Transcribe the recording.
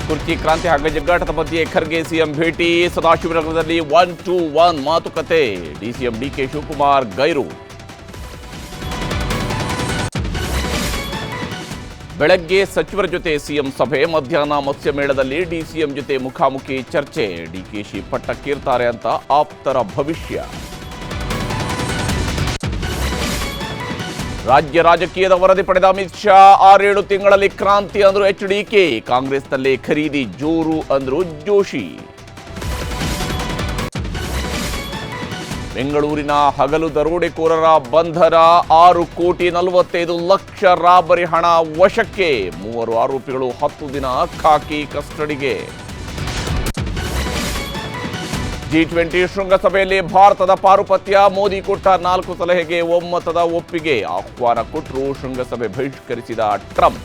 ಕುರ್ಚಿ ಕ್ರಾಂತಿ ಹಾಗೂ ಜಗ್ಗಾಟದ ಮಧ್ಯೆ ಖರ್ಗೆ ಸಿಎಂ ಭೇಟಿ. ಸದಾಶಿವನಗರದಲ್ಲಿ 1-to-1 ಮಾತುಕತೆ. ಡಿಸಿಎಂ ಡಿಕೆ ಶಿವಕುಮಾರ್ ಗೈರು. ಬೆಳಗ್ಗೆ ಸಚಿವರ ಜೊತೆ ಸಿಎಂ ಸಭೆ. ಮಧ್ಯಾಹ್ನ ಮತ್ಸ್ಯ ಮೇಳದಲ್ಲಿ ಡಿಸಿಎಂ ಜೊತೆ ಮುಖಾಮುಖಿ ಚರ್ಚೆ. ಡಿಕೆಶಿ ಪಟ್ಟಕ್ಕೇರ್ತಾರೆ ಅಂತ ಆಪ್ತರ ಭವಿಷ್ಯ. ರಾಜ್ಯ ರಾಜಕೀಯದ ವರದಿ ಪಡೆದ ಅಮಿತ್ ಶಾ. 6-7 ತಿಂಗಳಲ್ಲಿ ಕ್ರಾಂತಿ ಅಂದ್ರು ಎಚ್ಡಿಕೆ. ಕಾಂಗ್ರೆಸ್ನಲ್ಲಿ ಖರೀದಿ ಜೋರು ಅಂದ್ರು ಜೋಶಿ. ಬೆಂಗಳೂರಿನ ಹಗಲು ದರೋಡೆಕೋರರ ಬಂಧನ. 6,45,00,000 ರಾಬರಿ ಹಣ ವಶಕ್ಕೆ. 3 ಆರೋಪಿಗಳು 10 ದಿನ ಖಾಕಿ ಕಸ್ಟಡಿಗೆ. G20 ಶೃಂಗಸಭೆಯಲ್ಲಿ ಭಾರತದ ಪಾರುಪತ್ಯ. ಮೋದಿ ಕೊಟ್ಟ 4 ಸಲಹೆಗೆ ಒಮ್ಮತದ ಒಪ್ಪಿಗೆ. ಆಹ್ವಾನ ಕೊಟ್ಟರು ಶೃಂಗಸಭೆ ಬಹಿಷ್ಕರಿಸಿದ ಟ್ರಂಪ್.